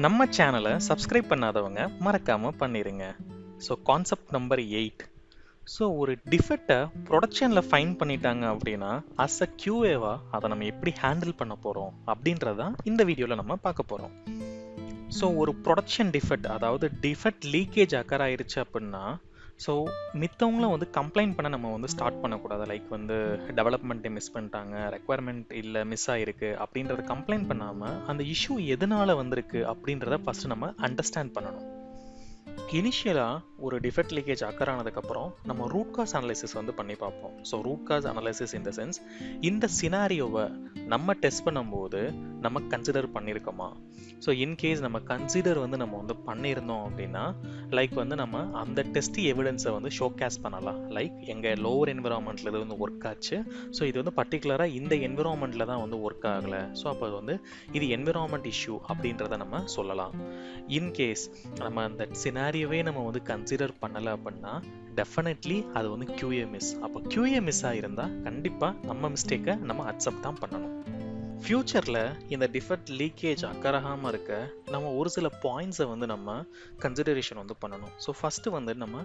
நம்ம சேனலை சப்ஸ்கிரைப் பண்ணாதவங்க மறக்காம பண்ணிருங்க. So concept number 8. ஸோ ஒரு டிஃபெக்டை ப்ரொடக்ஷனில் ஃபைன் பண்ணிட்டாங்க அப்படின்னா அஸ் அ QAவா அதை நம்ம எப்படி ஹேண்டில் பண்ண போகிறோம் அப்படின்றதான் இந்த வீடியோவில் நம்ம பார்க்க போகிறோம். ஸோ ஒரு ப்ரொடக்ஷன் டிஃபெக்ட், அதாவது டிஃபெக்ட் லீக்கேஜ் அக்கர் ஆயிருச்சு அப்படின்னா ஸோ மித்தவங்களும் கம்ப்ளைண்ட் பண்ண நம்ம ஸ்டார்ட் பண்ணக்கூடாது. லைக் டெவலப்மெண்ட்டை மிஸ் பண்ணிட்டாங்க, ரெக்குவயர்மெண்ட் இல்லை மிஸ் ஆகிருக்கு அப்படின்றத கம்ப்ளைண்ட் பண்ணாமல் அந்த இஷ்யூ எதனால் வந்திருக்கு அப்படின்றத ஃபஸ்ட்டு நம்ம அண்டர்ஸ்டாண்ட் பண்ணணும். இனிஷியலாக ஒரு டிஃபெக்ட் லீக்கேஜ் அக்கர் ஆனதுக்கப்புறம் நம்ம ரூட் காஸ் அனலைசிஸ் பண்ணி பார்ப்போம். So root cause analysis in the sense, இந்த சினாரியோவை நம்ம டெஸ்ட் பண்ணும்போது நம்ம கன்சிடர் பண்ணியிருக்கோமா. ஸோ இன்கேஸ் நம்ம கன்சிடர் நம்ம பண்ணியிருந்தோம் அப்படின்னா லைக் நம்ம அந்த டெஸ்ட் எவிடன்ஸை ஷோகேஸ் பண்ணலாம். லைக் எங்கள் லோவர் என்விரான்மெண்ட்டில் இது ஒர்க் ஆச்சு, ஸோ இது பர்டிகுலராக இந்த என்விரான்மெண்ட்டில் தான் ஒர்க் ஆகலை, ஸோ அப்போ இது என்விரான்மெண்ட் இஷ்யூ அப்படின்றத நம்ம சொல்லலாம். இன்கேஸ் நம்ம அந்த சினாரியோவே நம்ம கன்சிடர் பண்ணலை அப்படின்னா டெஃபினெட்லி அது QA மிஸ். அப்போ QA மிஸ் ஆகிருந்தா கண்டிப்பாக நம்ம மிஸ்டேக்கை நம்ம அக்செப்ட் தான் பண்ணணும். ஃப்யூச்சரில் இந்த டிஃபெக்ட் லீக்கேஜ் அக்கராகாமல் இருக்க நம்ம ஒரு சில பாயிண்ட்ஸை நம்ம கன்சிடரேஷன் பண்ணணும். ஸோ ஃபஸ்ட்டு நம்ம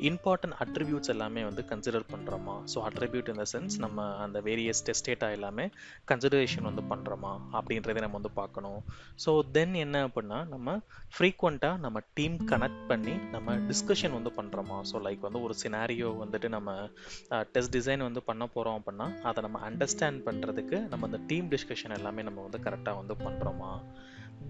இம்பார்ட்டன்ட் அட்ரிபியூட்ஸ் எல்லாமே கன்சிடர் பண்ணுறோமா. So attribute in the sense நம்ம அந்த வேரியஸ் டெஸ்ட் டேட்டா எல்லாமே கன்சிடரேஷன் பண்ணுறோமா அப்படின்றதை நம்ம பார்க்கணும். ஸோ தென் என்ன அப்படின்னா நம்ம ஃப்ரீக்வெண்ட்டாக நம்ம டீம் கனெக்ட் பண்ணி நம்ம டிஸ்கஷன் பண்ணுறோமா. ஸோ லைக் ஒரு சினாரியோ நம்ம டெஸ்ட் டிசைன் பண்ண போகிறோம் அப்படின்னா அதை நம்ம அண்டர்ஸ்டாண்ட் பண்ணுறதுக்கு நம்ம அந்த டீம் டிஸ்கஷன் எல்லாமே நம்ம கரெக்டாக பண்ணுறோமா.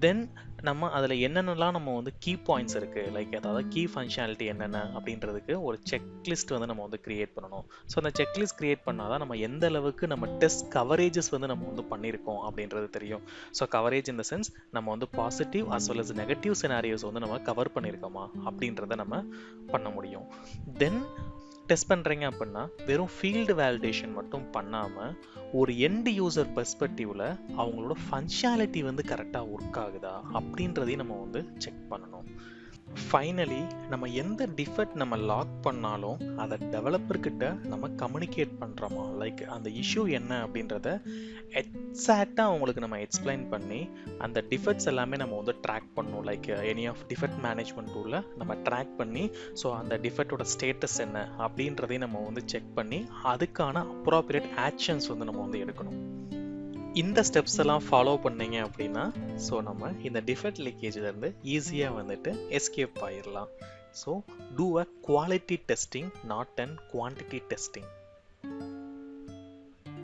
தென் நம்ம அதில் என்னென்னலாம் நம்ம கீ பாயிண்ட்ஸ் இருக்குது, லைக் அதாவது கீ ஃபங்க்ஷனாலிட்டி என்னென்ன அப்படின்றதுக்கு ஒரு செக்லிஸ்ட் நம்ம கிரியேட் பண்ணணும். ஸோ அந்த செக்லிஸ்ட் கிரியேட் பண்ணால் தான் நம்ம எந்த அளவுக்கு நம்ம டெஸ்ட் கவரேஜஸ் நம்ம பண்ணியிருக்கோம் அப்படின்றது தெரியும். So coverage in the sense நம்ம positive as well as negative scenarios நம்ம கவர் பண்ணியிருக்கோமா அப்படின்றத நம்ம பண்ண முடியும். தென் டெஸ்ட் பண்ணுறீங்க அப்படின்னா வெறும் ஃபீல்டு வேலிடேஷன் மட்டும் பண்ணாமல் ஒரு எண்ட் யூசர் பெர்ஸ்பெக்டிவில் அவங்களோட ஃபங்க்ஷனாலிட்டி கரெக்டாக ஒர்க் ஆகுதா அப்படின்றதையும் நம்ம செக் பண்ணணும். ஃபைனலி நம்ம எந்த டிஃபெக்ட் நம்ம லாக் பண்ணாலும் அதை டெவலப்பர்கிட்ட நம்ம கம்யூனிகேட் பண்ணுறோமா. லைக் அந்த இஷ்யூ என்ன அப்படின்றத எக்ஸாக்டாக அவங்களுக்கு நம்ம எக்ஸ்பிளைன் பண்ணி அந்த டிஃபெக்ட்ஸ் எல்லாமே நம்ம ட்ராக் பண்ணணும். Like any of defect management டூலில் நம்ம ட்ராக் பண்ணி ஸோ அந்த டிஃபெக்டோட ஸ்டேட்டஸ் என்ன அப்படின்றதையும் நம்ம செக் பண்ணி அதுக்கான அப்ராப்ரியேட் ஆக்ஷன்ஸ் நம்ம எடுக்கணும். இந்த ஸ்டெப்ஸ் எல்லாம் ஃபாலோ பண்ணீங்க அப்படின்னா ஸோ நம்ம இந்த டிஃபெக்ட் லீக்கேஜ்லேருந்து ஈஸியாக எஸ்கேப் ஆயிடலாம். So do a quality testing, not and quantity testing.